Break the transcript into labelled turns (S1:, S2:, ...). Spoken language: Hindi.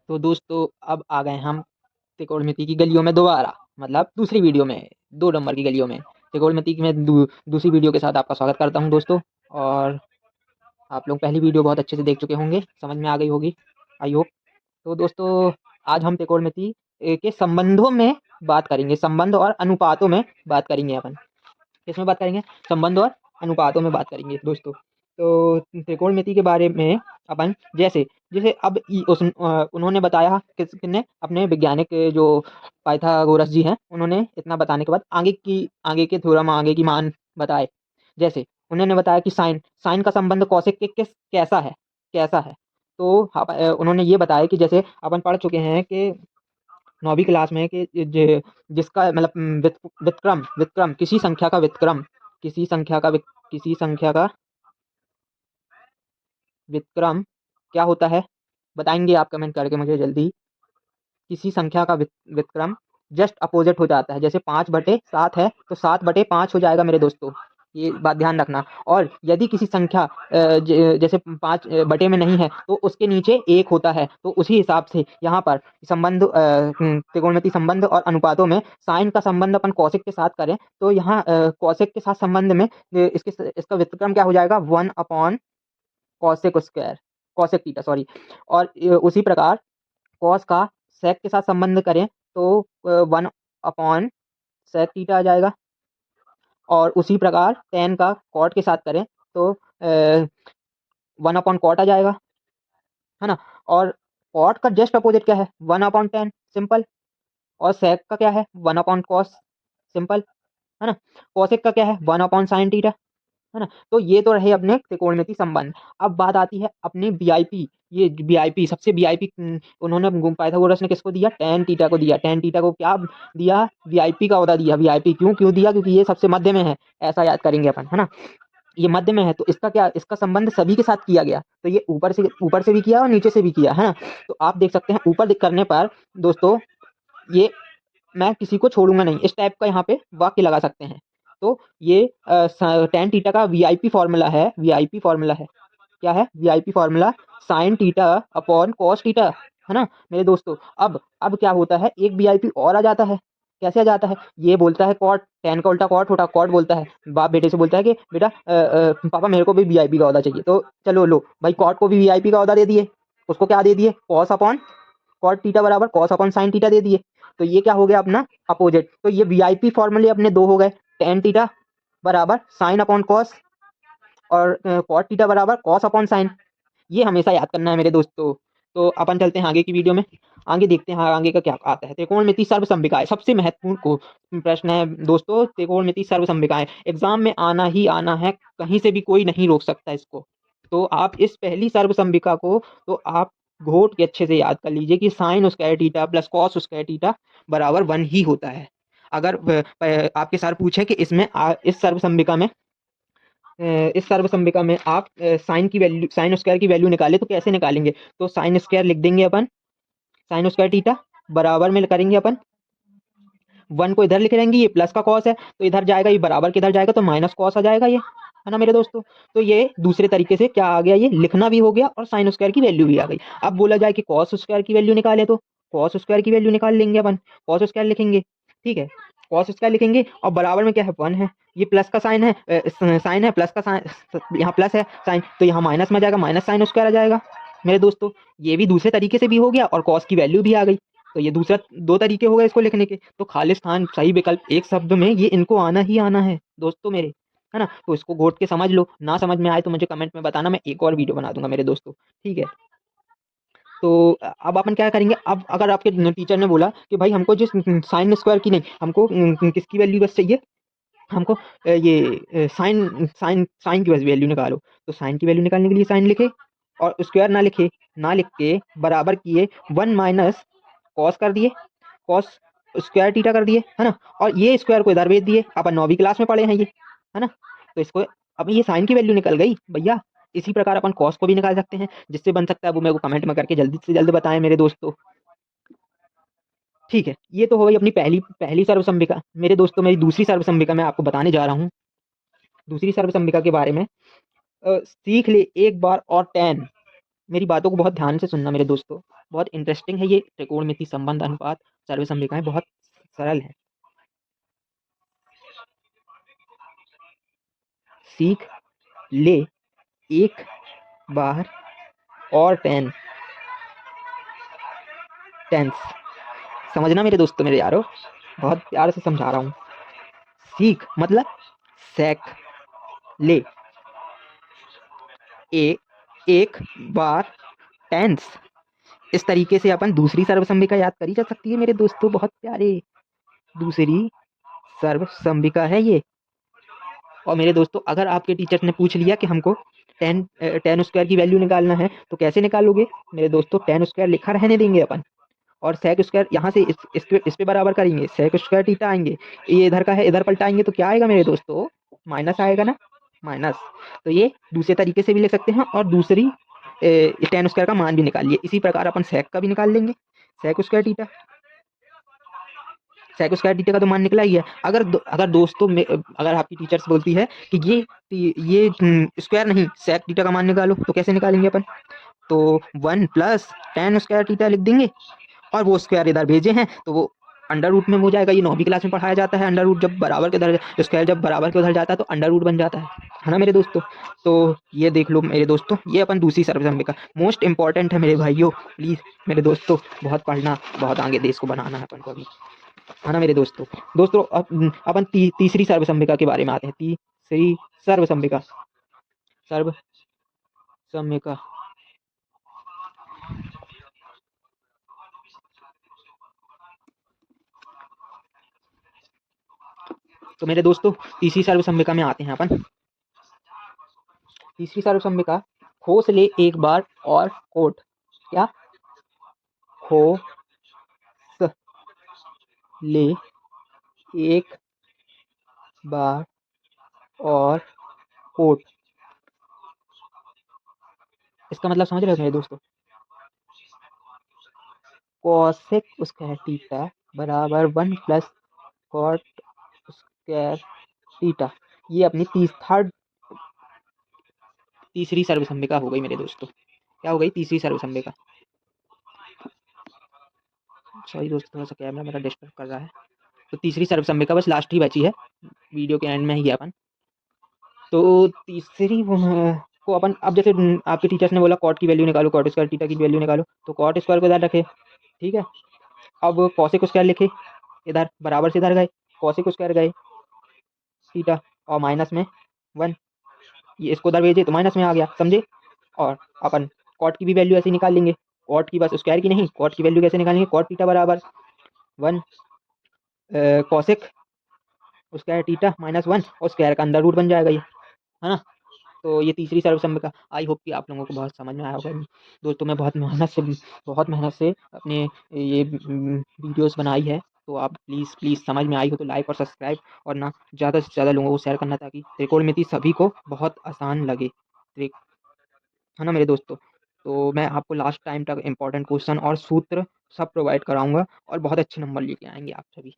S1: तो दोस्तों अब आ गए हम त्रिकोणमिति की गलियों में दोबारा, मतलब दूसरी वीडियो में, 2 नंबर की गलियों में। त्रिकोणमिति की मैं दूसरी वीडियो के साथ आपका स्वागत करता हूं दोस्तों। और आप लोग पहली वीडियो बहुत अच्छे से देख चुके होंगे, समझ में आ गई होगी, आई होप। तो दोस्तों आज हम त्रिकोणमिति के संबंधों में बात करेंगे, संबंध और अनुपातों में बात करेंगे अपन। किसमें बात करेंगे? संबंध और अनुपातों में बात करेंगे दोस्तों। तो त्रिकोणमिति के बारे में अपन जैसे जैसे अब उन्होंने बताया, किसने? अपने वैज्ञानिक जो पाइथागोरस जी हैं, उन्होंने इतना बताने के बाद आगे के थ्योरम, आगे की मान बताए। जैसे उन्होंने बताया कि साइन साइन का संबंध कौशिक के किस कैसा है। तो उन्होंने ये बताया कि जैसे अपन पढ़ चुके हैं कि 9वीं क्लास में कि जिसका मतलब व्युत्क्रम व्युत्क्रम किसी संख्या का व्युत्क्रम किसी संख्या का व्युत्क्रम क्या होता है? बताएंगे आप कमेंट करके मुझे जल्दी। किसी संख्या का व्युत्क्रम जस्ट अपोजिट हो जाता है। जैसे 5/7 है तो 7/5 हो जाएगा मेरे दोस्तों, ये बात ध्यान रखना। और यदि किसी संख्या जैसे 5 बटे में नहीं है तो उसके नीचे 1 होता है, तो उसी हिसाब से यहाँ पर संबंध, त्रिकोणमिति संबंध और अनुपातों में साइन का संबंध अपन कौशिक के साथ करें तो यहाँ कौशिक के साथ संबंध में इसका व्युत्क्रम क्या हो जाएगा? 1 cosec square, cosec theta sorry. और उसी प्रकार कॉस का सेक के साथ संबंध करें तो 1/सेक थीटा आ जाएगा। और उसी प्रकार टेन का कॉट के साथ करें तो 1/कॉट आ जाएगा, है ना। और कॉट का जस्ट अपोजिट क्या है? 1/10, सिंपल। और सेक का क्या है? 1/कॉस, सिंपल, है ना। कॉसेक का क्या है? 1/साइन थीटा, है ना। तो ये तो रहे अपने त्रिकोणमिति संबंध। अब बात आती है अपने वीआईपी, ये वीआईपी सबसे वीआईपी उन्होंने पाइथागोरस ने किसको दिया? टेन थीटा को दिया। टेन थीटा को क्या दिया? वीआईपी का ओहदा दिया। वीआईपी क्यों क्यों दिया? क्योंकि ये सबसे मध्य में है, ऐसा याद करेंगे अपन, है ना। ये मध्य में है तो इसका क्या, इसका संबंध सभी के साथ किया गया। तो ये ऊपर से भी किया और नीचे से भी किया, है ना। तो आप देख सकते हैं ऊपर करने पर दोस्तों, ये मैं किसी को छोड़ूंगा नहीं, इस टाइप का यहाँ पे वाक्य लगा सकते हैं। तो ये टेन थीटा का वीआईपी फॉर्मूला है, वीआईपी फॉर्मूला है। क्या है? VIP formula sine theta upon cos theta, है ना मेरे दोस्तों। अब क्या होता है? एक वीआईपी और आ जाता है। कैसे आ जाता है? ये बोलता है कॉट, टेन का उल्टा कॉट होता, कॉट बोलता है, बाप बेटे से बोलता है कि बेटा पापा मेरे को भी वीआईपी का ओहदा चाहिए। तो चलो लो भाई, कॉट को भी वीआईपी का ओहदा दे दिए, उसको क्या दे दिए? कॉस अपॉन कॉट थीटा बराबर कॉस अपॉन साइन थीटा दे दिए। तो ये क्या हो गया अपना? अपोजिट। तो ये वीआईपी फॉर्मूले अपने दो हो गए, टेन थीटा बराबर साइन अपॉन कॉस और कॉट थीटा बराबर कॉस अपॉन साइन। ये हमेशा याद करना है मेरे दोस्तों। तो अपन चलते हैं आगे की वीडियो में, आगे देखते हैं आगे का क्या आता है। त्रिकोणमिति सर्वसंभिकाएं, सबसे महत्वपूर्ण को प्रश्न है दोस्तों। त्रिकोणमिति सर्वसंभिकाएं एग्जाम में आना ही आना है, कहीं से भी कोई नहीं रोक सकता इसको। तो आप इस पहली सर्वसंभिका को तो आप घोट के अच्छे से याद कर लीजिए कि sine square theta plus cos square theta बराबर 1 ही होता है। अगर आपके सर पूछे कि इस सर्वसंभिका में आप साइन की वैल्यू, साइन स्क्वायर की वैल्यू निकाले तो कैसे निकालेंगे? तो साइन स्क्वायर लिख देंगे अपन, साइन स्क्वायर थीटा बराबर में करेंगे अपन 1 को इधर लिख लेंगे, ये प्लस का कॉस है तो इधर जाएगा, ये बराबर किधर जाएगा तो माइनस कॉस आ जाएगा, ये है ना मेरे दोस्तों। तो ये दूसरे तरीके से क्या आ गया? ये लिखना भी हो गया और साइन स्क्वायर की वैल्यू भी आ गई। अब बोला जाए कि कॉस स्क्वायर की वैल्यू निकाले तो कॉस स्क्वायर की वैल्यू निकाल लेंगे अपन, कॉस स्क्वायर लिखेंगे, ठीक है। कॉस स्क्वायर लिखेंगे और बराबर में क्या है? 1 है, ये प्लस का साइन है, साइन है प्लस का साइन, यहाँ प्लस है साइन तो यहाँ माइनस में आ जाएगा, माइनस साइन स्क्वायर आ जाएगा मेरे दोस्तों। ये भी दूसरे तरीके से भी हो गया और कॉस की वैल्यू भी आ गई। तो ये दूसरा, दो तरीके हो गए इसको लिखने के। तो खालिस्तान सही विकल्प एक शब्द में, ये इनको आना ही आना है दोस्तों मेरे, है ना। तो इसको घोट के समझ लो, ना समझ में आए तो मुझे कमेंट में बताना, मैं एक और वीडियो बना दूंगा मेरे दोस्तों, ठीक है। तो अब अपन क्या करेंगे? अब अगर आपके टीचर ने बोला कि भाई हमको जिस साइन स्क्वायर की नहीं, हमको किसकी वैल्यू बस चाहिए, हमको ये साइन साइन साइन की बस वैल्यू निकालो। तो साइन की वैल्यू निकालने के लिए साइन लिखे और स्क्वायर ना लिखे, ना लिख के बराबर किए 1 माइनस कॉस कर दिए, कॉस स्क्वायर थीटा कर दिए, है ना। और ये स्क्वायर को इधर भेज दिए, अपन 9वीं क्लास में पढ़े हैं ये, है ना। तो इसको अब ये साइन की वैल्यू निकल गई भैया। इसी प्रकार अपन कॉस को भी निकाल सकते हैं, जिससे बन सकता है वो मेरे को कमेंट में करके जल्दी से जल्द बताएं मेरे दोस्तों, ठीक है। ये तो हो गई अपनी पहली पहली सर्वसंभिका मेरे दोस्तों। मेरी दूसरी सर्वसंभिका मैं आपको बताने जा रहा हूँ। दूसरी सर्वसंभिका के बारे में सीख ले एक बार और टेन, मेरी बातों को बहुत ध्यान से सुनना मेरे दोस्तों, बहुत इंटरेस्टिंग है ये त्रिकोणमिति संबंध अनुपात सर्वसंभिकाएं, बहुत सरल है। सीख ले एक बार और टेंस। समझना मेरे दोस्तों, मेरे यारो, बहुत प्यार से समझा रहा हूँ। सीख मतलब सेक, ले ए एक बार टेंस। इस तरीके से अपन दूसरी सर्वसंभिका याद करी जा सकती है मेरे दोस्तों, बहुत प्यारे। दूसरी सर्वसंभिका है ये। और मेरे दोस्तों, अगर आपके टीचर ने पूछ लिया कि हमको टेन स्क्वायर की वैल्यू निकालना है, तो कैसे निकालोगे मेरे दोस्तों? टेन स्क्वायर लिखा रहने देंगे अपन, और सेक स्क्वायर यहाँ से इस पे बराबर करेंगे, सेक स्क्वायर थीटा आएंगे, ये इधर का है इधर पलटाएंगे तो क्या आएगा मेरे दोस्तों? माइनस आएगा ना, माइनस। तो ये दूसरे तरीके से भी ले सकते हैं, और दूसरी टेन स्क्वायर का मान भी निकालिए। इसी प्रकार अपन सेक का भी निकाल लेंगे, sec square theta. Sec square theta का तो मान निकला ही है। अगर दोस्तों में अगर आपकी टीचर्स बोलती है कि ये स्क्वायर नहीं, सेक थीटा का मान निकालो, तो कैसे निकालेंगे अपन? तो 1 + टेन स्क्वायर थीटा लिख देंगे, और वो स्क्वायर इधर भेजे हैं तो वो अंडर रूट में हो जाएगा। ये 9वीं क्लास में पढ़ाया जाता है, अंडर रूट जब बराबर के उधर, स्क्वायर जब बराबर के उधर जाता है तो अंडर रूट बन जाता है ना मेरे दोस्तों? तो ये देख लो मेरे दोस्तों, ये अपन दूसरी सर्वसंभिका मोस्ट इंपॉर्टेंट है मेरे भाइयों। प्लीज़ मेरे दोस्तों, बहुत पढ़ना, बहुत आगे देश को बनाना है अपन को अभी, है ना मेरे दोस्तों? दोस्तों अपन तीसरी सर्वसंभिका के बारे में आते हैं। तीसरी सर्वसंभिका, सर्वसंभिका। तो मेरे दोस्तों, तीसरी सर्वसंभिका में आते हैं अपन। तीसरी सर्वसंभिका, खोस ले एक बार और कोट। क्या? खोस ले एक बार और कोट। इसका मतलब समझ रहे हो मेरे दोस्तों? कोसेक स्क्वायर थीटा बराबर 1 + कॉट स्क्वायर थीटा। ये अपनी तीसरी सर्वसंभिका हो गई मेरे दोस्तों। क्या हो गई? तीसरी सर्वसंभिका। सॉरी दोस्तों, थोड़ा सा कैमरा मेरा डिस्टर्ब कर रहा है। तो तीसरी सर्वसंभिका बस लास्ट ही बची है, वीडियो के एंड में ही है अपन। तो तीसरी को अपन, अब जैसे आपके टीचर्स ने बोला कॉट की वैल्यू निकालो, कॉट स्क्वायर थीटा की वैल्यू निकालो, तो कॉट स्क्वायर को इधर रखे, ठीक है। अब कॉसेक स्क्वायर लिखे, इधर बराबर से इधर गए, कॉसेक स्क्वायर गए थीटा, और माइनस में 1, ये इसको उधर भेजे तो माइनस में आ गया, समझे? और अपन कॉट की भी वैल्यू ऐसे ही निकाल लेंगे, कॉट की, बस स्क्वायर की नहीं, कॉट की वैल्यू कैसे निकालेंगे? कॉट थीटा बराबर 1 कॉसेक स्क्वायर थीटा -1, और स्क्वायर का अंडर रूट बन जाएगा ये, है ना? तो ये तीसरी सर्वसंभिका। आई होप कि आप लोगों को बहुत समझ में आया होगा दोस्तों। मैं बहुत मेहनत से अपने ये वीडियोस बनाई है, तो आप प्लीज़ प्लीज़ समझ में आई हो तो लाइक और सब्सक्राइब, और ना ज़्यादा से ज़्यादा लोगों को शेयर करना, ताकि त्रिकोणमिति सभी को बहुत आसान लगे, है ना मेरे दोस्तों? तो मैं आपको लास्ट टाइम तक इंपॉर्टेंट क्वेश्चन और सूत्र सब प्रोवाइड कराऊंगा, और बहुत अच्छे नंबर लेके आएंगे आप सभी।